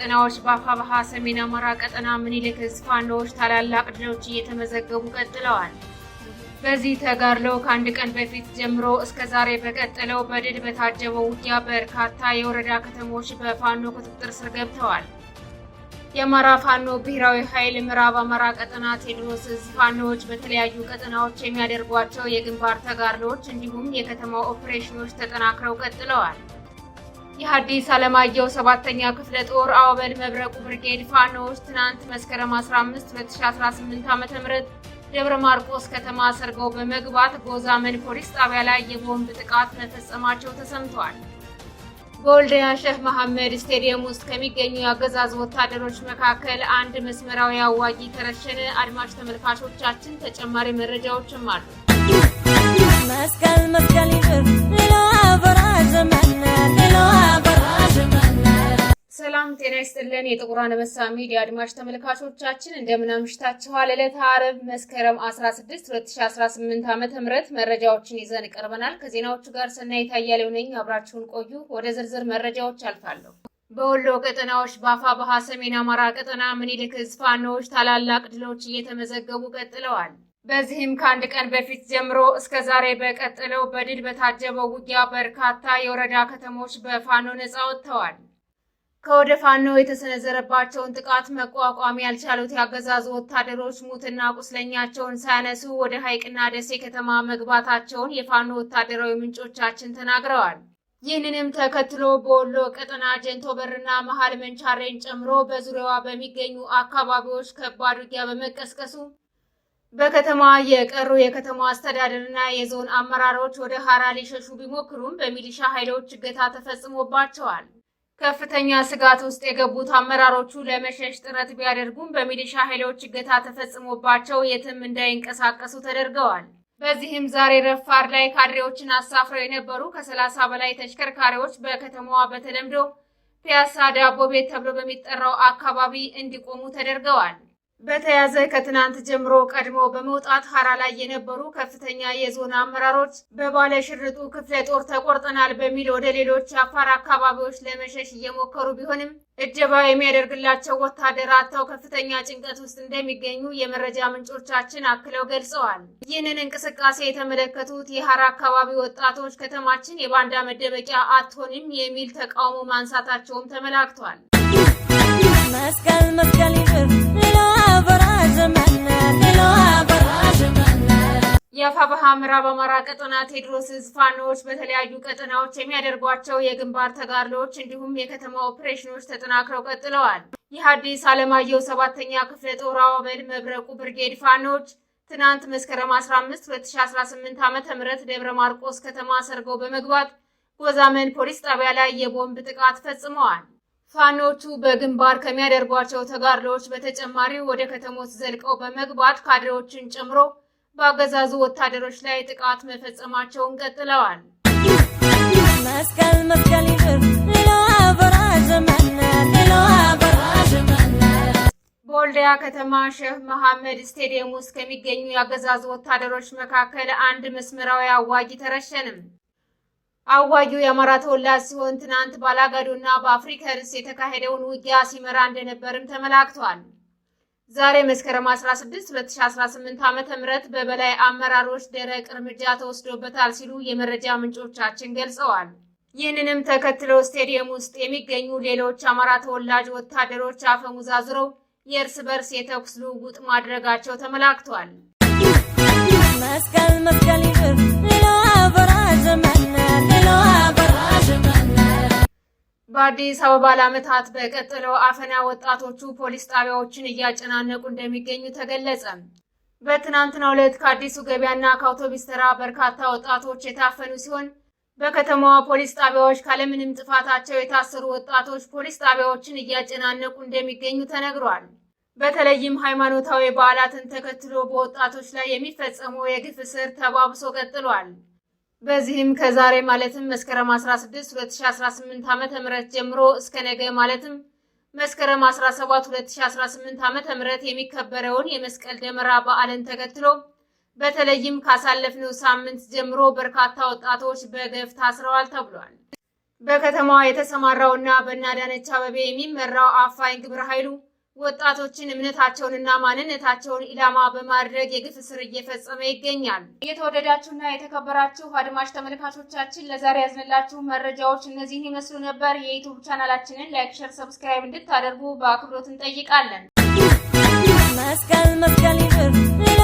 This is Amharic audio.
ቀጠናዎች በአፋብኃ ሰሜን አማራ ቀጠና ምኒልክ ዕዝ ፋኖዎች ታላላቅ ድሎች እየተመዘገቡ ቀጥለዋል። በዚህ ተጋድሎ ከአንድ ቀን በፊት ጀምሮ እስከ ዛሬ በቀጠለው በድል በታጀበው ውጊያ በርካታ የወረዳ ከተሞች በፋኖ ቁጥጥር ስር ገብተዋል። የአማራ ፋኖ ብሔራዊ ኃይል ምዕራብ አማራ ቀጠና ቴዎድሮስ ዕዝ ፋኖዎች በተለያዩ ቀጠናዎች የሚያደርጓቸው የግንባር ተጋድሎች እንዲሁም የከተማው ኦፕሬሽኖች ተጠናክረው ቀጥለዋል። የሐዲስ ዓለማየሁ 7ኛ ክፍለ ጦር አውበል መብረቁ ብርጌድ ፋኖዎች ትናንት መስከረም 15 2018 ዓ.ም ደብረ ማርቆስ ከተማ ሰርገው በመግባት ጎዛመን ፖሊስ ጣቢያ ላይ የቦምብ ጥቃት መፈጸማቸው ተሰምቷል። በወልዲያ ሼህ መሐመድ ስቴዲየም ውስጥ ከሚገኙ የአገዛዝ ወታደሮች መካከል አንድ መስመራዊ አዋጊ ተረሸነ። አድማጭ ተመልካቾቻችን ተጨማሪ መረጃዎችም አሉ። መስቀል ይብር ሰላም ጤና ይስጥልን። የጥቁር አንበሳ ሚዲያ አድማጭ ተመልካቾቻችን እንደምን አምሽታችኋል? ዕለተ ዓርብ መስከረም 16 2018 ዓ.ም መረጃዎችን ይዘን ቀርበናል። ከዜናዎቹ ጋር ሰናይት አያሌው ነኝ። አብራችሁን ቆዩ። ወደ ዝርዝር መረጃዎች አልፋለሁ። በወሎ ቀጠናዎች በአፋብኃ ሰሜን አማራ ቀጠና ምኒልክ ዕዝ ፋኖዎች ታላላቅ ድሎች እየተመዘገቡ ቀጥለዋል። በዚህም ከአንድ ቀን በፊት ጀምሮ እስከ ዛሬ በቀጠለው በድል በታጀበው ውጊያ በርካታ የወረዳ ከተሞች በፋኖ ነጻ ወጥተዋል። ከወደ ፋኖ የተሰነዘረባቸውን ጥቃት መቋቋም ያልቻሉት ያገዛዙ ወታደሮች ሙትና ቁስለኛቸውን ሳያነሱ ወደ ሐይቅና ደሴ ከተማ መግባታቸውን የፋኖ ወታደራዊ ምንጮቻችን ተናግረዋል። ይህንንም ተከትሎ በወሎ ቀጠና ጀንቶበርና መሃል መንቻሬን ጨምሮ በዙሪያዋ በሚገኙ አካባቢዎች ከባድ ውጊያ በመቀስቀሱ በከተማ የቀሩ የከተማ አስተዳደርና የዞን አመራሮች ወደ ሐራ ሊሸሹ ቢሞክሩም በሚሊሻ ኃይሎች እገታ ተፈጽሞባቸዋል። ከፍተኛ ስጋት ውስጥ የገቡት አመራሮቹ ለመሸሽ ጥረት ቢያደርጉም በሚሊሻ ኃይሎች እገታ ተፈጽሞባቸው የትም እንዳይንቀሳቀሱ ተደርገዋል። በዚህም ዛሬ ረፋድ ላይ ካድሬዎችን አሳፍረው የነበሩ ከ30 በላይ ተሽከርካሪዎች በከተማዋ በተለምዶ ፒያሳ ዳቦ ቤት ተብሎ በሚጠራው አካባቢ እንዲቆሙ ተደርገዋል። በተያዘ ከትናንት ጀምሮ ቀድሞ በመውጣት ሐራ ላይ የነበሩ ከፍተኛ የዞን አመራሮች በባለ ሽርጡ ክፍለ ጦር ተቆርጠናል በሚል ወደ ሌሎች የአፋር አካባቢዎች ለመሸሽ እየሞከሩ ቢሆንም እጀባ የሚያደርግላቸው ወታደር አጥተው ከፍተኛ ጭንቀት ውስጥ እንደሚገኙ የመረጃ ምንጮቻችን አክለው ገልጸዋል። ይህንን እንቅስቃሴ የተመለከቱት የሐራ አካባቢ ወጣቶች ከተማችን የባንዳ መደበቂያ አትሆንም የሚል ተቃውሞ ማንሳታቸውም ተመላክቷል። መስቀል የአፋብኃ ምዕራብ አማራ ቀጠና ቴዎድሮስ ዕዝ ፋኖዎች በተለያዩ ቀጠናዎች የሚያደርጓቸው የግንባር ተጋድሎች እንዲሁም የከተማ ኦፕሬሽኖች ተጠናክረው ቀጥለዋል። የሐዲስ ዓለማየሁ 7ኛ ክፍለ ጦር አውበል መብረቁ ብርጌድ ፋኖዎች ትናንት መስከረም 15 2018 ዓ.ም ደብረ ማርቆስ ከተማ ሰርገው በመግባት ጎዛመን ፖሊስ ጣቢያ ላይ የቦምብ ጥቃት ፈጽመዋል። ፋኖቹ በግንባር ከሚያደርጓቸው ተጋድሎች በተጨማሪ ወደ ከተሞች ዘልቀው በመግባት ካድሬዎችን ጨምሮ በአገዛዙ ወታደሮች ላይ ጥቃት መፈጸማቸውን ቀጥለዋል። መስቀል ይብር በወልዲያ ከተማ ሼህ መሐመድ ስቴዲየም ውስጥ ከሚገኙ የአገዛዙ ወታደሮች መካከል አንድ መስመራዊ አዋጊ ተረሸንም። አዋጊው የአማራ ተወላጅ ሲሆን ትናንት ባላጋዶና በአፍሪከርስ የተካሄደውን ውጊያ ሲመራ እንደነበርም ተመላክቷል። ዛሬ መስከረም 16 2018 ዓ.ም በበላይ አመራሮች ደረቅ እርምጃ ተወስዶበታል ሲሉ የመረጃ ምንጮቻችን ገልጸዋል። ይህንንም ተከትሎ ስቴዲየም ውስጥ የሚገኙ ሌሎች አማራ ተወላጅ ወታደሮች አፈሙዝ አዙረው የእርስ በርስ የተኩስ ልውውጥ ማድረጋቸው ተመላክቷል። መስቀል ይብር በአዲስ አበባ ለዓመታት በቀጠለው አፈና ወጣቶቹ ፖሊስ ጣቢያዎችን እያጨናነቁ እንደሚገኙ ተገለጸ። በትናንትናው ዕለት ከአዲሱ ገበያና ከአውቶቡስ ተራ በርካታ ወጣቶች የታፈኑ ሲሆን በከተማዋ ፖሊስ ጣቢያዎች ካለምንም ጥፋታቸው የታሰሩ ወጣቶች ፖሊስ ጣቢያዎችን እያጨናነቁ እንደሚገኙ ተነግሯል። በተለይም ሃይማኖታዊ በዓላትን ተከትሎ በወጣቶች ላይ የሚፈጸመው የግፍ እስር ተባብሶ ቀጥሏል። በዚህም ከዛሬ ማለትም መስከረም 16 2018 ዓ.ም ጀምሮ እስከ ነገ ማለትም መስከረም 17 2018 ዓ.ም የሚከበረውን የመስቀል ደመራ በዓልን ተከትሎ በተለይም ካሳለፍነው ሳምንት ጀምሮ በርካታ ወጣቶች በገፍ ታስረዋል ተብሏል። በከተማዋ የተሰማራውና በአዳነች አቤቤ የሚመራው አፋኝ ግብረ ኃይሉ ወጣቶችን እምነታቸውንና ማንነታቸውን ኢላማ በማድረግ የግፍ እስር እየፈጸመ ይገኛል። የተወደዳችሁና የተከበራችሁ አድማጭ ተመልካቾቻችን ለዛሬ ያዝንላችሁ መረጃዎች እነዚህን ይመስሉ ነበር። የዩቲዩብ ቻናላችንን ላይክ፣ ሼር፣ ሰብስክራይብ እንድታደርጉ በአክብሮት እንጠይቃለን። መስቀል ይብር ሌላ